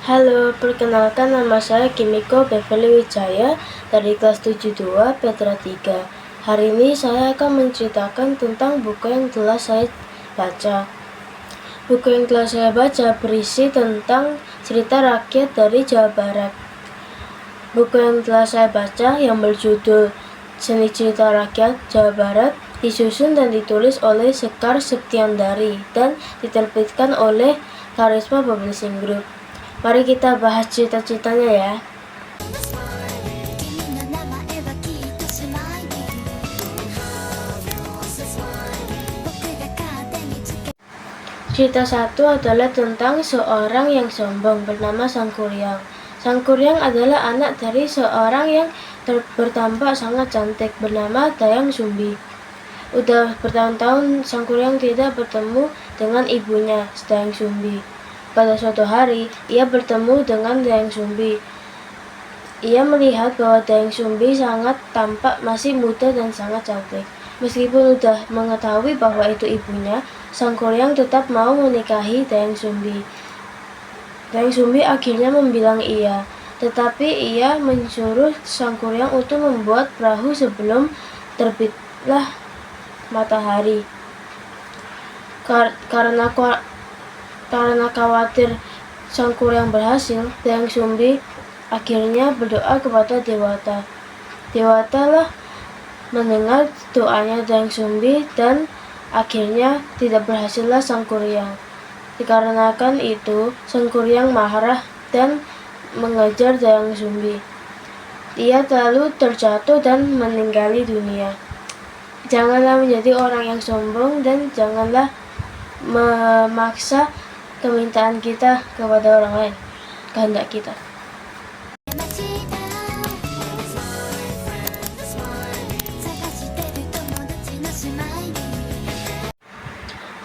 Halo, perkenalkan nama saya Kimiko Beverly Wijaya dari kelas 72 Petra 3. Hari ini saya akan menceritakan tentang buku yang telah saya baca. Buku yang telah saya baca berisi tentang cerita rakyat dari Jawa Barat. Buku yang telah saya baca yang berjudul Seni Cerita Rakyat Jawa Barat disusun dan ditulis oleh Sekar Septiandari dan diterbitkan oleh Karisma Publishing Group. Mari kita bahas cerita-ceritanya ya. Cerita satu adalah tentang seorang yang sombong bernama Sangkuriang. Sangkuriang adalah anak dari seorang yang bertampak sangat cantik bernama Dayang Sumbi. Udah bertahun-tahun Sangkuriang tidak bertemu dengan ibunya, Dayang Sumbi. Pada suatu hari, ia bertemu dengan Dayang Sumbi. Ia melihat bahwa Dayang Sumbi sangat tampak masih muda dan sangat cantik. Meskipun sudah mengetahui bahwa itu ibunya, Sangkuriang tetap mau menikahi Dayang Sumbi. Dayang Sumbi akhirnya membilang iya, tetapi ia menyuruh Sangkuriang untuk membuat perahu sebelum terbitlah matahari. Karena khawatir Sangkuriang berhasil, Dayang Sumbi akhirnya berdoa kepada Dewata. Dewata lah mendengar doanya Dayang Sumbi dan akhirnya tidak berhasillah Sangkuriang. Dikarenakan itu, Sangkuriang marah dan mengejar Dayang Sumbi. Ia lalu terjatuh dan meninggali dunia. Janganlah menjadi orang yang sombong dan janganlah memaksa kemintaan kita kepada orang lain, kehendak kita.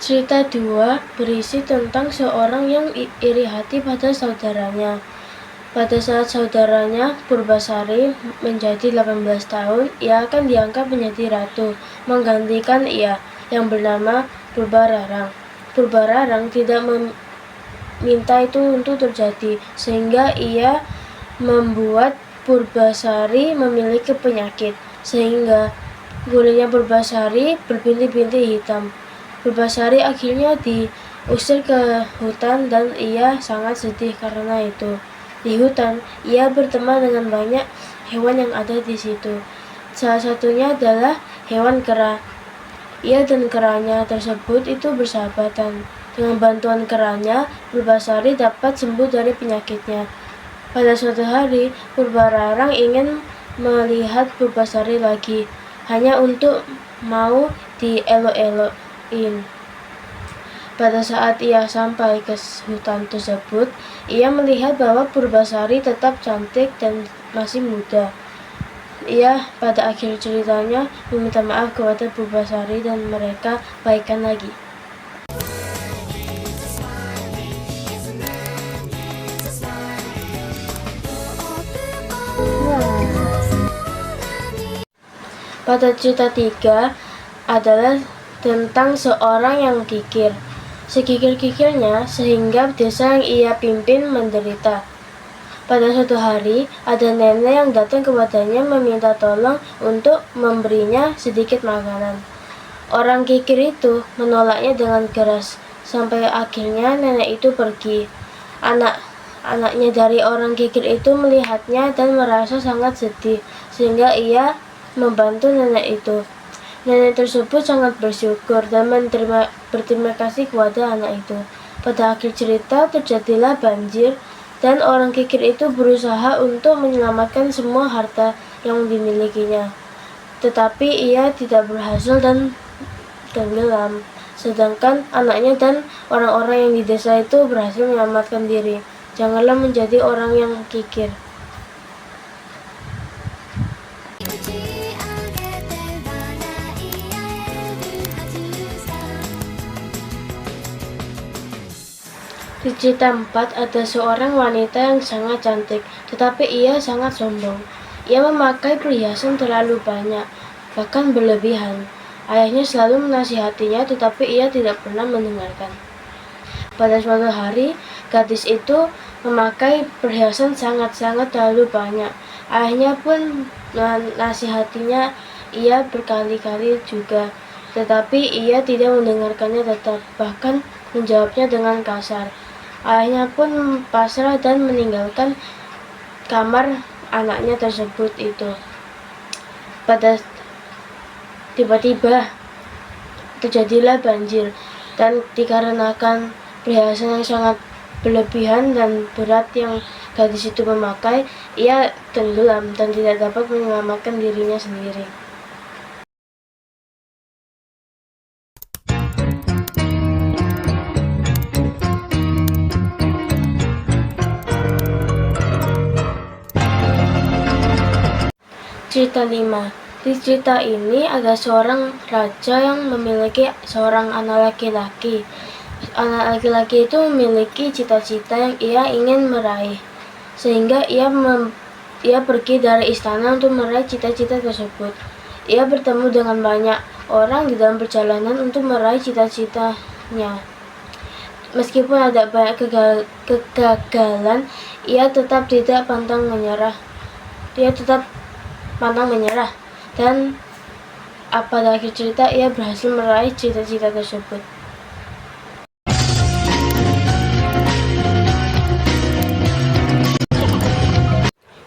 Cerita 2 berisi tentang seorang yang iri hati pada saudaranya. Pada saat saudaranya Purbasari menjadi 18 tahun, ia akan diangkat menjadi ratu, menggantikan ia yang bernama Purbararang. Purbararang tidak minta itu untuk terjadi, sehingga ia membuat Purbasari memiliki penyakit, sehingga kulitnya Purbasari berbintik-bintik hitam. Purbasari akhirnya diusir ke hutan dan ia sangat sedih karena itu. Di hutan, ia berteman dengan banyak hewan yang ada di situ. Salah satunya adalah hewan kera. Ia dan keranya tersebut itu bersahabatan. Dengan bantuan keranya, Purbasari dapat sembuh dari penyakitnya. Pada suatu hari, Purbararang ingin melihat Purbasari lagi, hanya untuk mau dielok-elokin. Pada saat ia sampai ke hutan tersebut, ia melihat bahwa Purbasari tetap cantik dan masih muda. Ia pada akhir ceritanya meminta maaf kepada Purbasari dan mereka baikan lagi. Pada cerita 3 adalah tentang seorang yang kikir. Sekikir-kikirnya sehingga desa yang ia pimpin menderita. Pada suatu hari, ada nenek yang datang kepadanya meminta tolong untuk memberinya sedikit makanan. Orang kikir itu menolaknya dengan keras, sampai akhirnya nenek itu pergi. Anaknya dari orang kikir itu melihatnya dan merasa sangat sedih, sehingga ia membantu nenek itu. Nenek tersebut sangat bersyukur dan berterima kasih kepada anak itu. Pada akhir cerita terjadilah banjir dan orang kikir itu berusaha untuk menyelamatkan semua harta yang dimilikinya. Tetapi ia tidak berhasil dan tenggelam. Sedangkan anaknya dan orang-orang yang di desa itu berhasil menyelamatkan diri. Janganlah menjadi orang yang kikir. Di cerita 4 ada seorang wanita yang sangat cantik, tetapi ia sangat sombong. Ia memakai perhiasan terlalu banyak, bahkan berlebihan. Ayahnya selalu menasihatinya, tetapi ia tidak pernah mendengarkan. Pada suatu hari, gadis itu memakai perhiasan sangat-sangat terlalu banyak. Ayahnya pun menasihatinya ia berkali-kali juga, tetapi ia tidak mendengarkannya tetap, bahkan menjawabnya dengan kasar. Ayahnya pun pasrah dan meninggalkan kamar anaknya tersebut itu. Pada tiba-tiba terjadilah banjir, dan dikarenakan perhiasan yang sangat berlebihan dan berat yang gadis itu memakai, ia tenggelam dan tidak dapat menyelamatkan dirinya sendiri. Cerita 5. Di cerita ini ada seorang raja yang memiliki seorang anak laki-laki. Anak laki-laki itu memiliki cita-cita yang ia ingin meraih, sehingga ia pergi dari istana untuk meraih cita-cita tersebut. Ia bertemu dengan banyak orang di dalam perjalanan untuk meraih cita-citanya. Meskipun ada banyak kegagalan, ia tetap tidak pantang menyerah. Dan pada akhir cerita ia berhasil meraih cita-cita tersebut.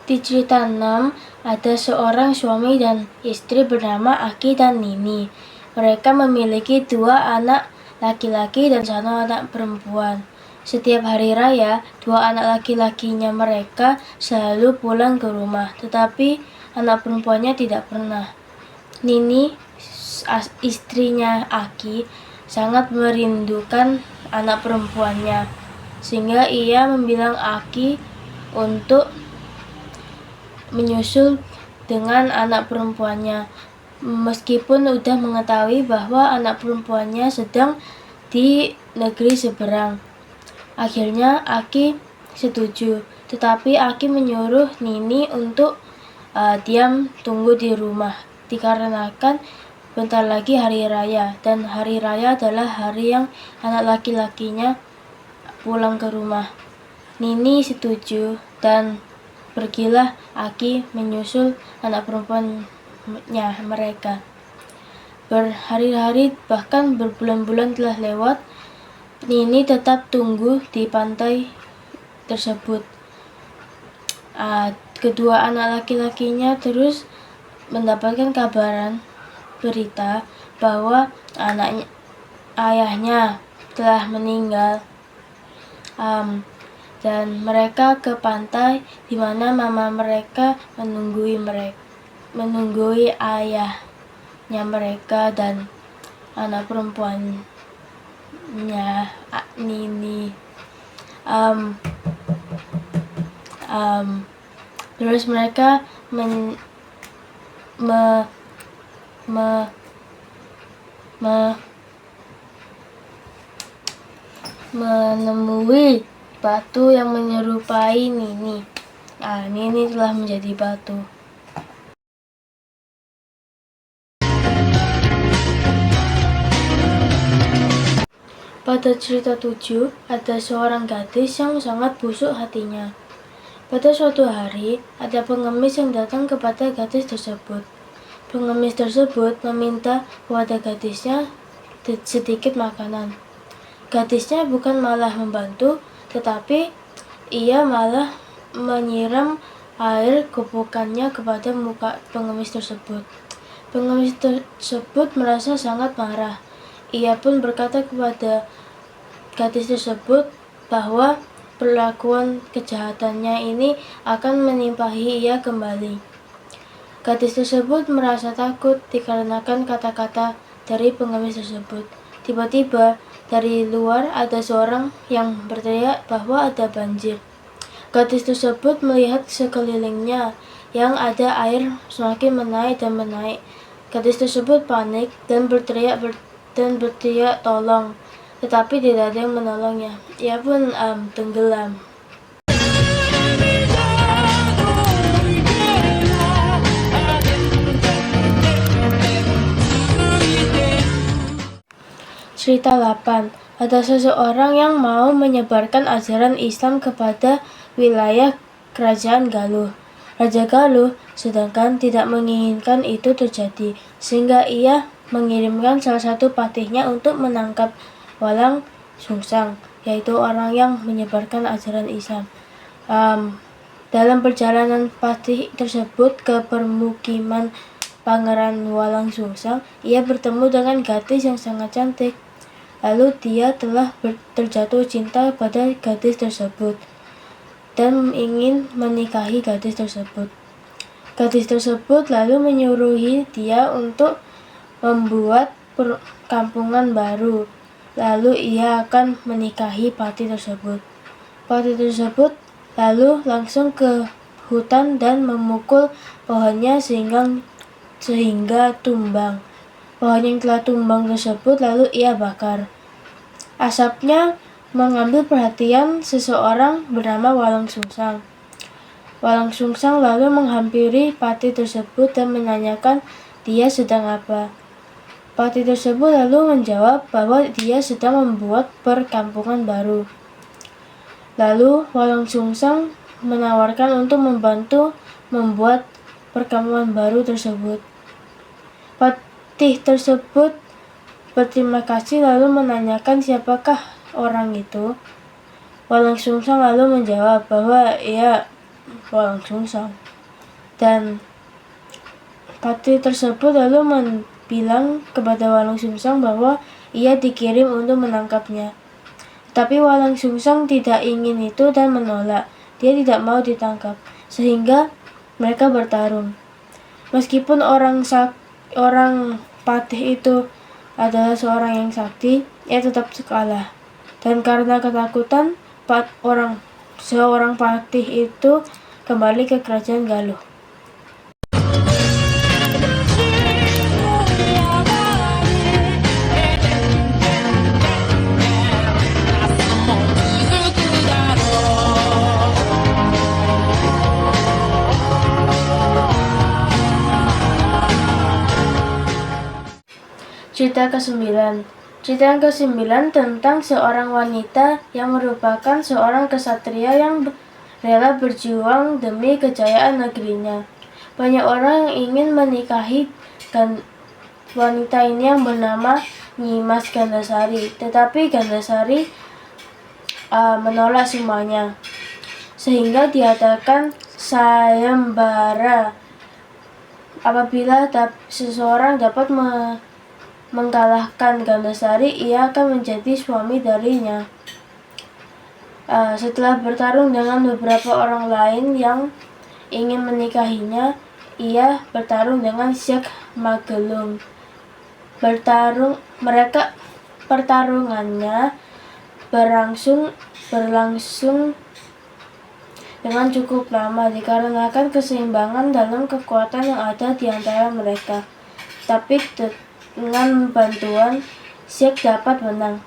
Di cerita 6, ada seorang suami dan istri bernama Aki dan Nini. Mereka memiliki 2 anak laki-laki dan 1 anak perempuan. Setiap hari raya, 2 anak laki-lakinya mereka selalu pulang ke rumah, tetapi anak perempuannya tidak pernah. Nini, istrinya Aki, sangat merindukan anak perempuannya, sehingga ia membilang Aki untuk menyusul dengan anak perempuannya, meskipun sudah mengetahui bahwa anak perempuannya sedang di negeri seberang. Akhirnya Aki setuju, tetapi Aki menyuruh Nini untuk diam tunggu di rumah, dikarenakan bentar lagi hari raya, dan hari raya adalah hari yang anak laki-lakinya pulang ke rumah. Nini setuju dan pergilah Aki menyusul anak perempuannya mereka. Berhari-hari bahkan berbulan-bulan telah lewat, Nini tetap tunggu di pantai tersebut. Kedua anak laki-lakinya terus mendapatkan berita bahwa ayahnya telah meninggal, dan mereka ke pantai di mana mama mereka menunggui ayahnya mereka dan anak perempuannya Nini. Terus mereka menemui batu yang menyerupai Nini. Nini telah menjadi batu. Pada cerita 7, ada seorang gadis yang sangat busuk hatinya. Pada suatu hari, ada pengemis yang datang kepada gadis tersebut. Pengemis tersebut meminta kepada gadisnya sedikit makanan. Gadisnya bukan malah membantu, tetapi ia malah menyiram air kobokannya kepada muka pengemis tersebut. Pengemis tersebut merasa sangat marah. Ia pun berkata kepada gadis tersebut bahwa perlakuan kejahatannya ini akan menimpahi ia kembali. Gadis tersebut merasa takut dikarenakan kata-kata dari pengemis tersebut. Tiba-tiba dari luar ada seorang yang berteriak bahwa ada banjir. Gadis tersebut melihat sekelilingnya yang ada air semakin menaik dan menaik. Gadis tersebut panik dan berteriak tolong, tetapi tidak ada yang menolongnya. Ia pun tenggelam. Cerita 8. Ada seseorang yang mau menyebarkan ajaran Islam kepada wilayah kerajaan Galuh. Raja Galuh sedangkan tidak menginginkan itu terjadi, sehingga ia mengirimkan salah satu patihnya untuk menangkap Walang Sungsang, yaitu orang yang menyebarkan ajaran Islam. Dalam perjalanan patih tersebut ke permukiman Pangeran Walang Sungsang, ia bertemu dengan gadis yang sangat cantik. Lalu dia telah terjatuh cinta pada gadis tersebut dan ingin menikahi gadis tersebut. Gadis tersebut lalu menyuruhi dia untuk membuat perkampungan baru. Lalu ia akan menikahi patih tersebut. Patih tersebut lalu langsung ke hutan dan memukul pohonnya sehingga tumbang. Pohon yang telah tumbang tersebut lalu ia bakar. Asapnya mengambil perhatian seseorang bernama Walang Sungsang. Walang Sungsang lalu menghampiri patih tersebut dan menanyakan dia sedang apa. Patih tersebut lalu menjawab bahwa dia sedang membuat perkampungan baru. Lalu Walang Sungsang menawarkan untuk membantu membuat perkampungan baru tersebut. Patih tersebut berterima kasih lalu menanyakan siapakah orang itu. Walang Sungsang lalu menjawab bahwa ia Walang Sungsang. Dan patih tersebut lalu bilang kepada Walang Sungsang bahwa ia dikirim untuk menangkapnya. Tapi Walang Sungsang tidak ingin itu dan menolak. Dia tidak mau ditangkap, sehingga mereka bertarung. Meskipun orang patih itu adalah seorang yang sakti, ia tetap kalah. Dan karena ketakutan, seorang patih itu kembali ke kerajaan Galuh. Cerita ke-9. Cerita yang ke-9 tentang seorang wanita yang merupakan seorang kesatria yang rela berjuang demi kejayaan negerinya. Banyak orang yang ingin menikahi wanita ini yang bernama Nyimas Gandasari, tetapi Gandasari menolak semuanya, sehingga diadakan sayembara. Apabila seseorang dapat mengalahkan Gandasari, ia akan menjadi suami darinya. Setelah bertarung dengan beberapa orang lain yang ingin menikahinya, ia bertarung dengan Syekh Magelung. Pertarungannya berlangsung dengan cukup lama dikarenakan keseimbangan dalam kekuatan yang ada di antara mereka. Tapi dengan bantuan Syekh dapat menang.